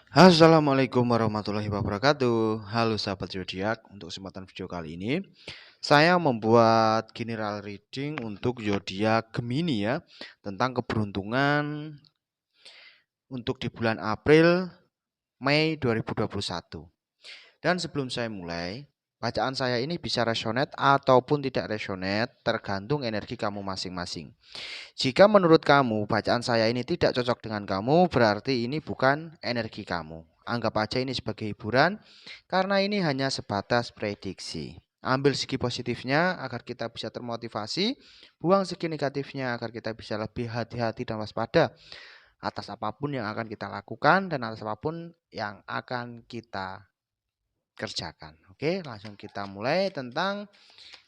Assalamualaikum warahmatullahi wabarakatuh. Halo sahabat zodiak, untuk kesempatan video kali ini saya membuat general reading untuk zodiak Gemini ya, tentang keberuntungan untuk di bulan April Mei 2021. Dan sebelum saya mulai, bacaan saya ini bisa resonate ataupun tidak resonate, tergantung energi kamu masing-masing. Jika menurut kamu bacaan saya ini tidak cocok dengan kamu, berarti ini bukan energi kamu. Anggap aja ini sebagai hiburan, karena ini hanya sebatas prediksi. Ambil segi positifnya agar kita bisa termotivasi, buang segi negatifnya agar kita bisa lebih hati-hati dan waspada atas apapun yang akan kita lakukan dan atas apapun yang akan kita kerjakan. Oke, langsung kita mulai tentang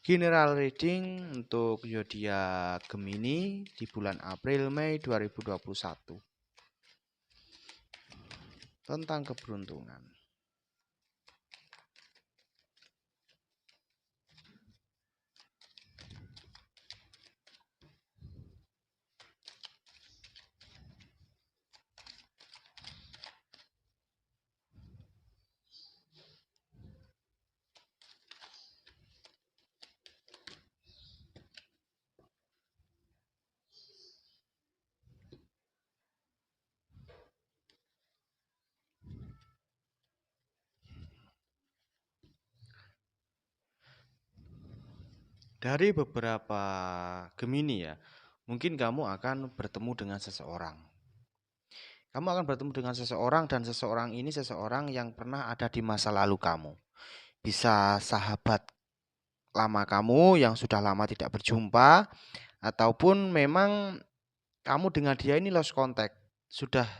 general reading untuk zodiak Gemini di bulan April Mei 2021 tentang keberuntungan. Dari beberapa Gemini ya, mungkin kamu akan bertemu dengan seseorang. Kamu akan bertemu dengan seseorang dan seseorang ini seseorang yang pernah ada di masa lalu kamu. Bisa sahabat lama kamu yang sudah lama tidak berjumpa, ataupun memang kamu dengan dia ini lost contact, sudah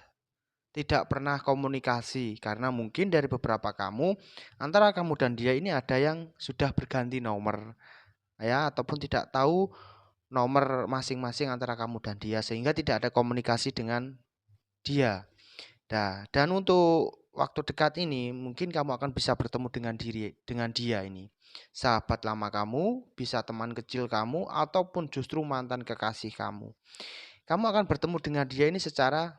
tidak pernah komunikasi karena mungkin dari beberapa kamu antara kamu dan dia ini ada yang sudah berganti nomor ya, ataupun tidak tahu nomor masing-masing antara kamu dan dia sehingga tidak ada komunikasi dengan dia. Nah, dan untuk waktu dekat ini mungkin kamu akan bisa bertemu dengan dia ini. Sahabat lama kamu, bisa teman kecil kamu ataupun justru mantan kekasih kamu. Kamu akan bertemu dengan dia ini secara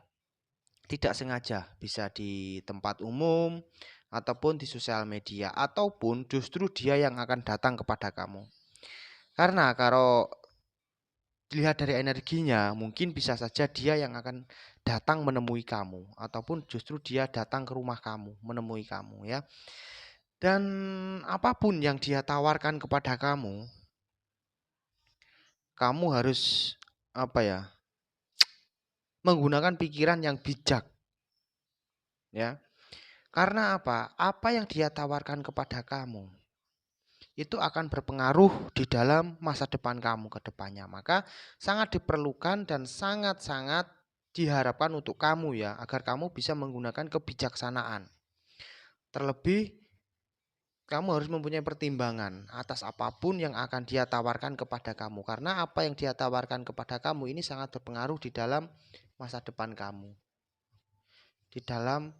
tidak sengaja, bisa di tempat umum ataupun di sosial media ataupun justru dia yang akan datang kepada kamu. Karena kalau dilihat dari energinya, mungkin bisa saja dia yang akan datang menemui kamu ataupun justru dia datang ke rumah kamu, menemui kamu ya. Dan apapun yang dia tawarkan kepada kamu, kamu harus apa ya? Menggunakan pikiran yang bijak ya. Karena apa? Apa yang dia tawarkan kepada kamu itu akan berpengaruh di dalam masa depan kamu ke depannya. Maka sangat diperlukan dan sangat-sangat diharapkan untuk kamu ya, agar kamu bisa menggunakan kebijaksanaan. Terlebih kamu harus mempunyai pertimbangan atas apapun yang akan dia tawarkan kepada kamu. Karena apa yang dia tawarkan kepada kamu ini sangat berpengaruh di dalam masa depan kamu. Di dalam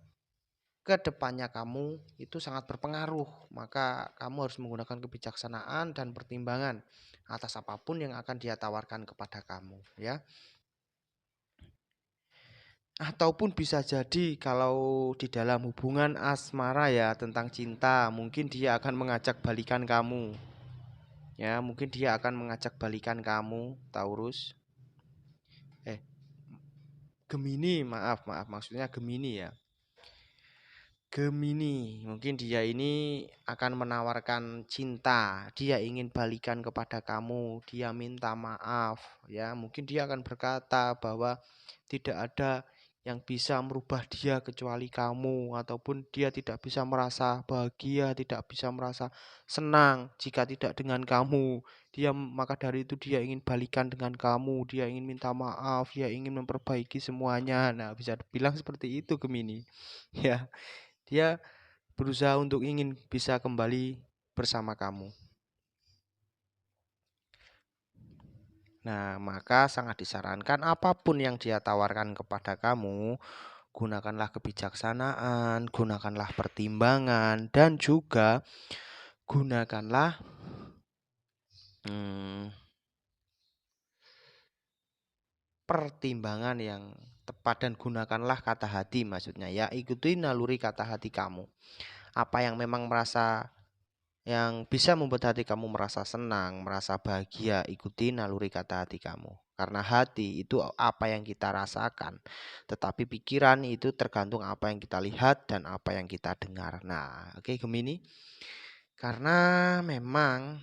kedepannya kamu itu sangat berpengaruh, maka kamu harus menggunakan kebijaksanaan dan pertimbangan atas apapun yang akan dia tawarkan kepada kamu ya. Ataupun bisa jadi kalau di dalam hubungan asmara ya, tentang cinta, mungkin dia akan mengajak balikan kamu ya, mungkin dia akan mengajak balikan kamu Taurus, eh Gemini, maaf maksudnya Gemini ya. Gemini, mungkin dia ini akan menawarkan cinta, dia ingin balikan kepada kamu, dia minta maaf, ya. Mungkin dia akan berkata bahwa tidak ada yang bisa merubah dia kecuali kamu, ataupun dia tidak bisa merasa bahagia, tidak bisa merasa senang jika tidak dengan kamu. Maka dari itu dia ingin balikan dengan kamu, dia ingin minta maaf, dia ingin memperbaiki semuanya. Nah, bisa dibilang seperti itu Gemini. Ya. Dia berusaha untuk ingin bisa kembali bersama kamu. Nah, maka sangat disarankan apapun yang dia tawarkan kepada kamu, gunakanlah kebijaksanaan, gunakanlah pertimbangan, dan juga gunakanlah pertimbangan yang tepat dan gunakanlah kata hati, maksudnya ya, ikuti naluri kata hati kamu. Apa yang memang yang bisa membuat hati kamu merasa senang, merasa bahagia, ikuti naluri kata hati kamu. Karena hati itu apa yang kita rasakan, tetapi pikiran itu tergantung apa yang kita lihat dan apa yang kita dengar. Nah, oke, Gemini, karena memang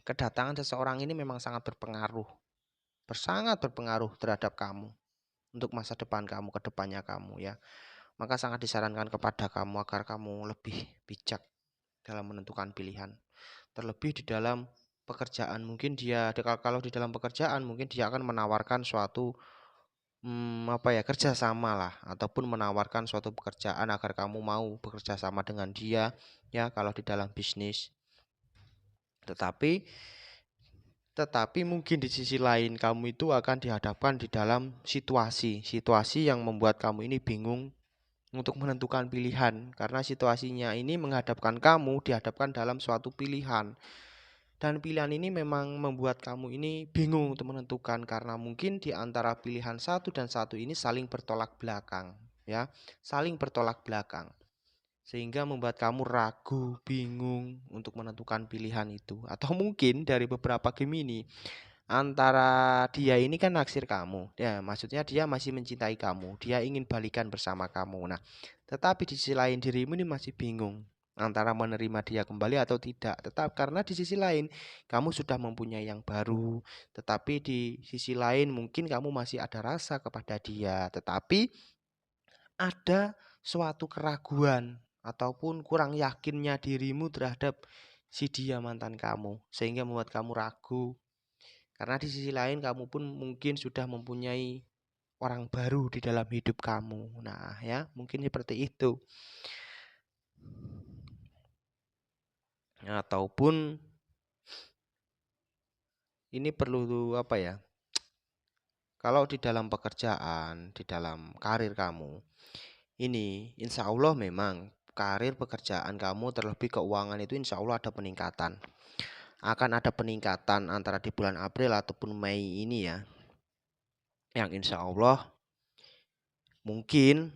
kedatangan seseorang ini memang sangat berpengaruh, sangat berpengaruh terhadap kamu, untuk masa depan kamu, ke depannya kamu ya. Maka sangat disarankan kepada kamu agar kamu lebih bijak dalam menentukan pilihan. Terlebih di dalam pekerjaan, mungkin kalau di dalam pekerjaan mungkin dia akan menawarkan suatu kerjasama lah, ataupun menawarkan suatu pekerjaan agar kamu mau bekerja sama dengan dia ya, kalau di dalam bisnis. Tetapi mungkin di sisi lain kamu itu akan dihadapkan di dalam situasi yang membuat kamu ini bingung untuk menentukan pilihan, karena situasinya ini dihadapkan dalam suatu pilihan. Dan pilihan ini memang membuat kamu ini bingung untuk menentukan, karena mungkin di antara pilihan satu dan satu ini saling bertolak belakang ya, saling bertolak belakang. Sehingga membuat kamu ragu, bingung untuk menentukan pilihan itu. Atau mungkin dari beberapa Gemini, antara dia ini kan naksir kamu. Ya, maksudnya dia masih mencintai kamu. Dia ingin balikan bersama kamu. Nah, tetapi di sisi lain dirimu ini masih bingung antara menerima dia kembali atau tidak. Tetap karena di sisi lain kamu sudah mempunyai yang baru, tetapi di sisi lain mungkin kamu masih ada rasa kepada dia, tetapi ada suatu keraguan ataupun kurang yakinnya dirimu terhadap si dia mantan kamu, sehingga membuat kamu ragu. Karena di sisi lain kamu pun mungkin sudah mempunyai orang baru di dalam hidup kamu. Nah, ya, mungkin seperti itu. Ataupun ini perlu apa ya? Kalau di dalam pekerjaan, di dalam karir kamu, ini insya Allah memang karir pekerjaan kamu terlebih keuangan itu insya Allah ada peningkatan. Akan ada peningkatan antara di bulan April ataupun Mei ini ya. Yang insya Allah mungkin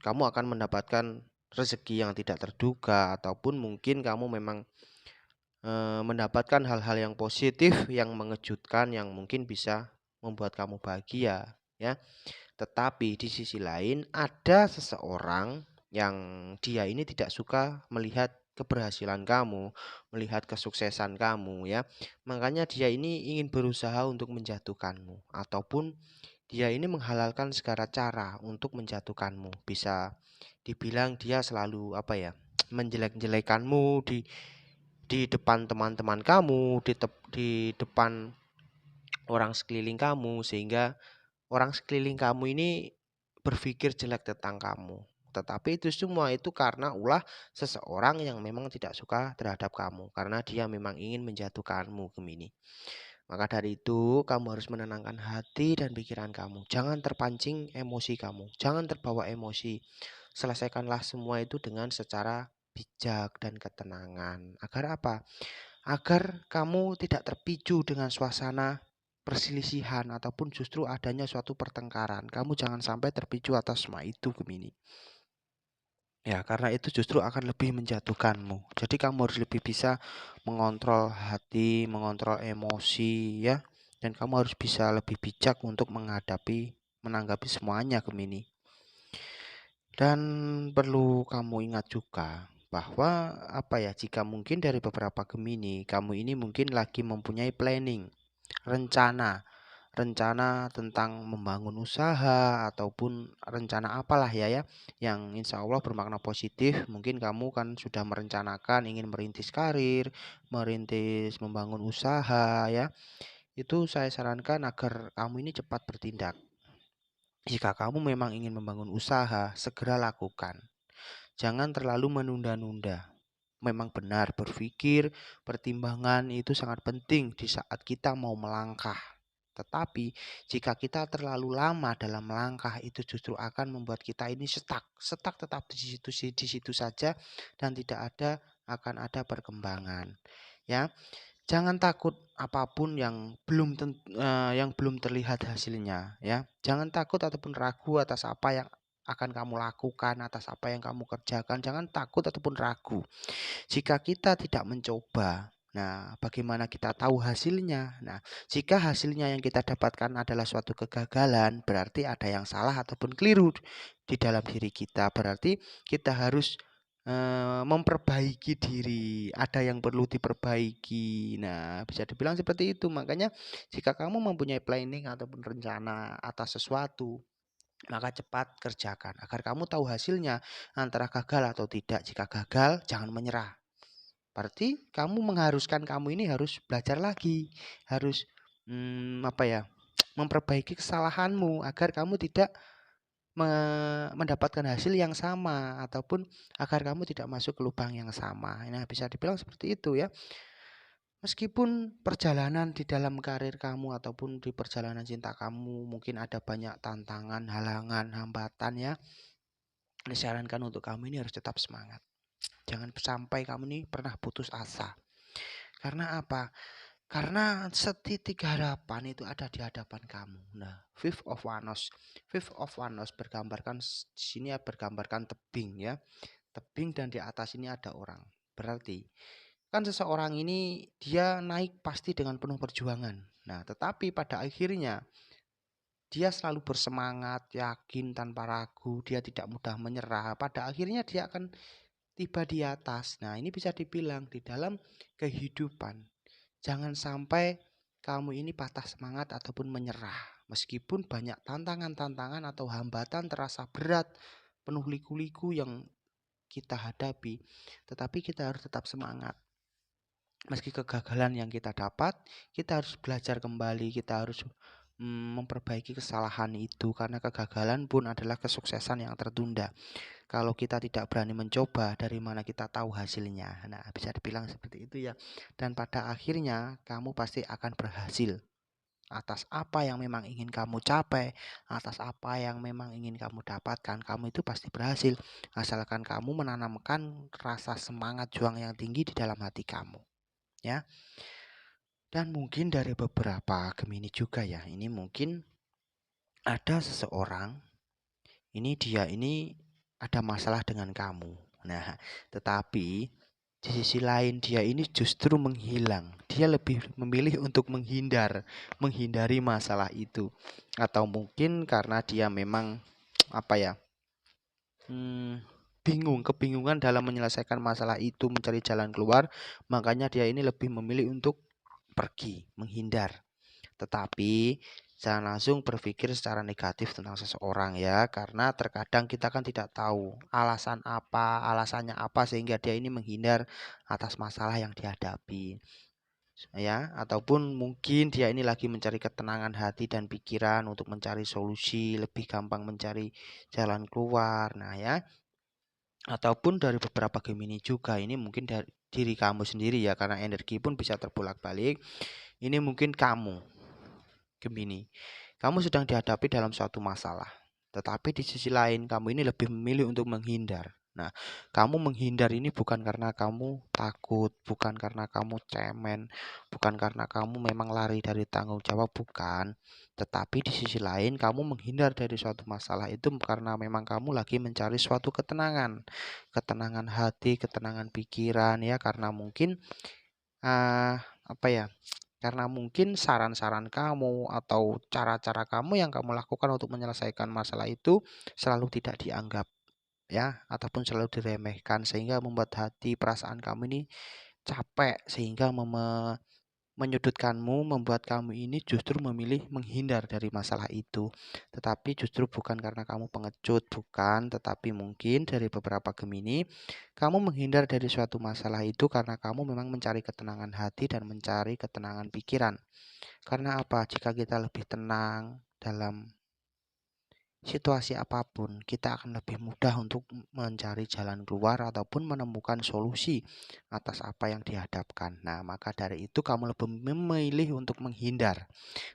kamu akan mendapatkan rezeki yang tidak terduga, ataupun mungkin kamu memang mendapatkan hal-hal yang positif, yang mengejutkan, yang mungkin bisa membuat kamu bahagia ya. Tetapi di sisi lain ada seseorang yang dia ini tidak suka melihat keberhasilan kamu, melihat kesuksesan kamu ya. Makanya dia ini ingin berusaha untuk menjatuhkanmu, ataupun dia ini menghalalkan segala cara untuk menjatuhkanmu. Bisa dibilang dia selalu menjelek-jelekanmu di depan teman-teman kamu, di depan orang sekeliling kamu, sehingga orang sekeliling kamu ini berpikir jelek tentang kamu. Tetapi itu semua itu karena ulah seseorang yang memang tidak suka terhadap kamu, karena dia memang ingin menjatuhkanmu, Gemini. Maka dari itu, kamu harus menenangkan hati dan pikiran kamu. Jangan terpancing emosi kamu. Jangan terbawa emosi. Selesaikanlah semua itu dengan secara bijak dan ketenangan. Agar apa? Agar kamu tidak terpicu dengan suasana perselisihan ataupun justru adanya suatu pertengkaran. Kamu jangan sampai terpicu atas semua itu, Gemini. Ya, karena itu justru akan lebih menjatuhkanmu. Jadi kamu harus lebih bisa mengontrol hati, mengontrol emosi ya. Dan kamu harus bisa lebih bijak untuk menanggapi semuanya, Gemini. Dan perlu kamu ingat juga bahwa jika mungkin dari beberapa Gemini, kamu ini mungkin lagi mempunyai planning, rencana tentang membangun usaha ataupun rencana apalah ya, yang insya Allah bermakna positif. Mungkin kamu kan sudah merencanakan ingin merintis karir, membangun usaha ya. Itu saya sarankan agar kamu ini cepat bertindak. Jika kamu memang ingin membangun usaha, segera lakukan. Jangan terlalu menunda-nunda. Memang benar, berpikir, pertimbangan itu sangat penting di saat kita mau melangkah. Tetapi jika kita terlalu lama dalam melangkah, itu justru akan membuat kita ini stuck tetap di situ saja, dan tidak akan ada perkembangan. Ya, Jangan takut apapun yang belum terlihat hasilnya ya. Jangan takut ataupun ragu atas apa yang akan kamu lakukan, atas apa yang kamu kerjakan. Jangan takut ataupun ragu. Jika kita tidak mencoba, nah bagaimana kita tahu hasilnya? Nah, jika hasilnya yang kita dapatkan adalah suatu kegagalan, berarti ada yang salah ataupun keliru di dalam diri kita. Berarti kita harus memperbaiki diri, ada yang perlu diperbaiki. Nah, bisa dibilang seperti itu. Makanya jika kamu mempunyai planning ataupun rencana atas sesuatu, maka cepat kerjakan agar kamu tahu hasilnya antara gagal atau tidak. Jika gagal, jangan menyerah. Berarti kamu mengharuskan kamu ini harus belajar lagi, harus apa ya, memperbaiki kesalahanmu agar kamu tidak mendapatkan hasil yang sama ataupun agar kamu tidak masuk ke lubang yang sama. Nah, bisa dibilang seperti itu ya. Meskipun perjalanan di dalam karir kamu ataupun di perjalanan cinta kamu mungkin ada banyak tantangan, halangan, hambatan ya. Disarankan untuk kamu ini harus tetap semangat. Jangan sampai kamu ini pernah putus asa. Karena apa? Karena setitik harapan itu ada di hadapan kamu. Nah, fifth of Wanos bergambarkan di sini ya, bergambarkan tebing ya. Tebing dan di atas ini ada orang. Berarti kan seseorang ini dia naik pasti dengan penuh perjuangan. Nah, tetapi pada akhirnya dia selalu bersemangat, yakin tanpa ragu, dia tidak mudah menyerah. Pada akhirnya dia akan tiba di atas. Nah, ini bisa dibilang di dalam kehidupan. Jangan sampai kamu ini patah semangat ataupun menyerah. Meskipun banyak tantangan-tantangan atau hambatan terasa berat, penuh liku-liku yang kita hadapi, tetapi kita harus tetap semangat. Meski kegagalan yang kita dapat, kita harus belajar kembali, kita harus memperbaiki kesalahan itu karena kegagalan pun adalah kesuksesan yang tertunda. Kalau kita tidak berani mencoba, dari mana kita tahu hasilnya? Nah, bisa dibilang seperti itu ya. Dan pada akhirnya kamu pasti akan berhasil atas apa yang memang ingin kamu capai, atas apa yang memang ingin kamu dapatkan, kamu itu pasti berhasil. Asalkan kamu menanamkan rasa semangat juang yang tinggi di dalam hati kamu, ya. Dan mungkin dari beberapa Gemini juga ya, ini mungkin ada seseorang, dia ini ada masalah dengan kamu. Nah, tetapi di sisi lain dia ini justru menghilang. Dia lebih memilih untuk menghindari masalah itu. Atau mungkin karena dia memang apa ya? Kebingungan dalam menyelesaikan masalah itu, mencari jalan keluar, makanya dia ini lebih memilih untuk pergi, menghindar. Tetapi jangan langsung berpikir secara negatif tentang seseorang ya, karena terkadang kita kan tidak tahu alasannya apa sehingga dia ini menghindar atas masalah yang dihadapi. Ya, ataupun mungkin dia ini lagi mencari ketenangan hati dan pikiran untuk mencari solusi, lebih gampang mencari jalan keluar. Nah, ya, ataupun dari beberapa Gemini juga ini mungkin dari diri kamu sendiri ya, karena energi pun bisa terbolak-balik. Ini mungkin kamu Gemini, kamu sedang dihadapi dalam suatu masalah, tetapi di sisi lain kamu ini lebih memilih untuk menghindar. Nah, kamu menghindar ini bukan karena kamu takut, bukan karena kamu cemen, bukan karena kamu memang lari dari tanggung jawab, bukan. Tetapi di sisi lain kamu menghindar dari suatu masalah itu karena memang kamu lagi mencari suatu ketenangan, ketenangan hati, ketenangan pikiran ya, karena mungkin apa ya? Karena mungkin saran-saran kamu atau cara-cara kamu yang kamu lakukan untuk menyelesaikan masalah itu selalu tidak dianggap ya, ataupun selalu diremehkan sehingga membuat hati perasaan kamu ini capek sehingga menyudutkanmu, membuat kamu ini justru memilih menghindar dari masalah itu. Tetapi justru bukan karena kamu pengecut, bukan, tetapi mungkin dari beberapa Gemini, kamu menghindar dari suatu masalah itu karena kamu memang mencari ketenangan hati dan mencari ketenangan pikiran. Karena apa? Jika kita lebih tenang dalam situasi apapun, kita akan lebih mudah untuk mencari jalan keluar ataupun menemukan solusi atas apa yang dihadapkan. Nah, maka dari itu kamu lebih memilih untuk menghindar.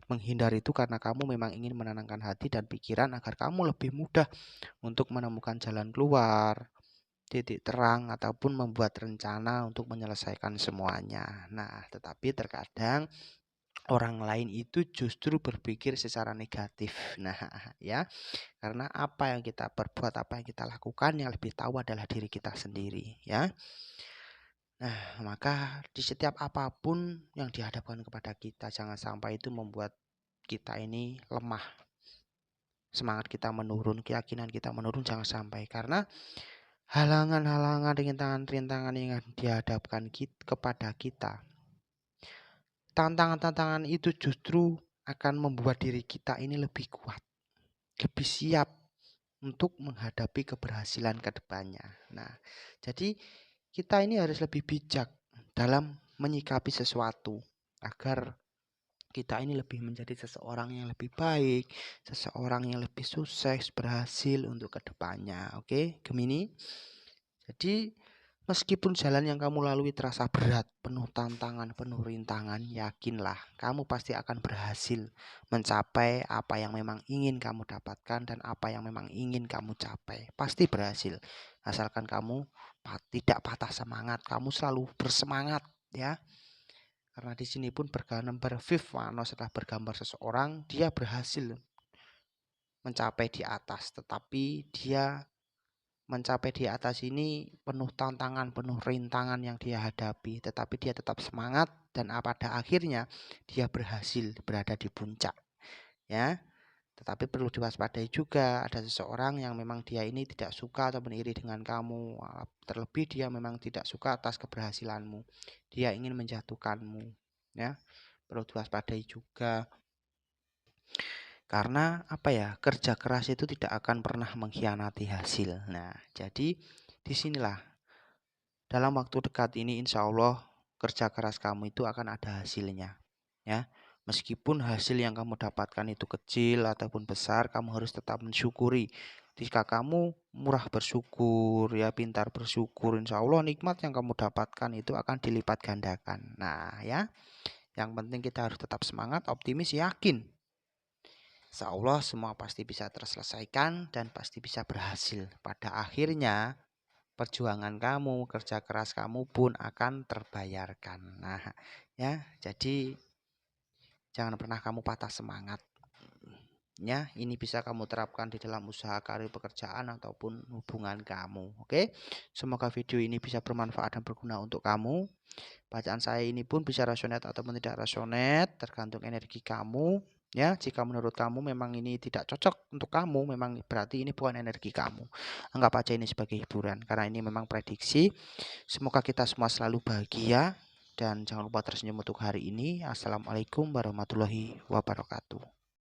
Menghindar itu karena kamu memang ingin menenangkan hati dan pikiran agar kamu lebih mudah untuk menemukan jalan keluar, titik terang ataupun membuat rencana untuk menyelesaikan semuanya. Nah, tetapi terkadang orang lain itu justru berpikir secara negatif. Nah, ya, karena apa yang kita perbuat, apa yang kita lakukan, yang lebih tahu adalah diri kita sendiri, ya. Nah, maka di setiap apapun yang dihadapkan kepada kita, jangan sampai itu membuat kita ini lemah. Semangat kita menurun, keyakinan kita menurun, jangan sampai. Karena halangan-halangan, rintangan-rintangan yang dihadapkan kepada kita, tantangan-tantangan itu justru akan membuat diri kita ini lebih kuat, lebih siap untuk menghadapi keberhasilan ke depannya. Nah, jadi kita ini harus lebih bijak dalam menyikapi sesuatu agar kita ini lebih menjadi seseorang yang lebih baik, seseorang yang lebih sukses, berhasil untuk kedepannya. Oke, Gemini. Jadi meskipun jalan yang kamu lalui terasa berat, penuh tantangan, penuh rintangan, yakinlah kamu pasti akan berhasil mencapai apa yang memang ingin kamu dapatkan dan apa yang memang ingin kamu capai. Pasti berhasil. Asalkan kamu tidak patah semangat, kamu selalu bersemangat, ya. Karena di sini pun bergambar Vivano setelah bergambar seseorang, dia berhasil mencapai di atas, tetapi dia mencapai di atas ini penuh tantangan, penuh rintangan yang dia hadapi, tetapi dia tetap semangat dan pada akhirnya dia berhasil berada di puncak, ya. Tetapi perlu diwaspadai juga, ada seseorang yang memang dia ini tidak suka atau iri dengan kamu, terlebih dia memang tidak suka atas keberhasilanmu, dia ingin menjatuhkanmu, ya. Perlu diwaspadai juga. Karena apa ya, kerja keras itu tidak akan pernah mengkhianati hasil. Nah, jadi disinilah dalam waktu dekat ini insya Allah kerja keras kamu itu akan ada hasilnya, ya. Meskipun hasil yang kamu dapatkan itu kecil ataupun besar, kamu harus tetap mensyukuri. Jika kamu murah bersyukur, ya, pintar bersyukur, insya Allah nikmat yang kamu dapatkan itu akan dilipat gandakan. Nah, ya, yang penting kita harus tetap semangat, optimis, yakin. Insya Allah semua pasti bisa terselesaikan dan pasti bisa berhasil. Pada akhirnya perjuangan kamu, kerja keras kamu pun akan terbayarkan. Nah, ya, jadi jangan pernah kamu patah semangat. Ya, ini bisa kamu terapkan di dalam usaha, karir, pekerjaan ataupun hubungan kamu. Oke. Semoga video ini bisa bermanfaat dan berguna untuk kamu. Bacaan saya ini pun bisa resonate ataupun tidak resonate, tergantung energi kamu. Ya, jika menurut kamu memang ini tidak cocok untuk kamu, memang berarti ini bukan energi kamu. Anggap aja ini sebagai hiburan, karena ini memang prediksi. Semoga kita semua selalu bahagia dan jangan lupa tersenyum untuk hari ini. Assalamualaikum warahmatullahi wabarakatuh.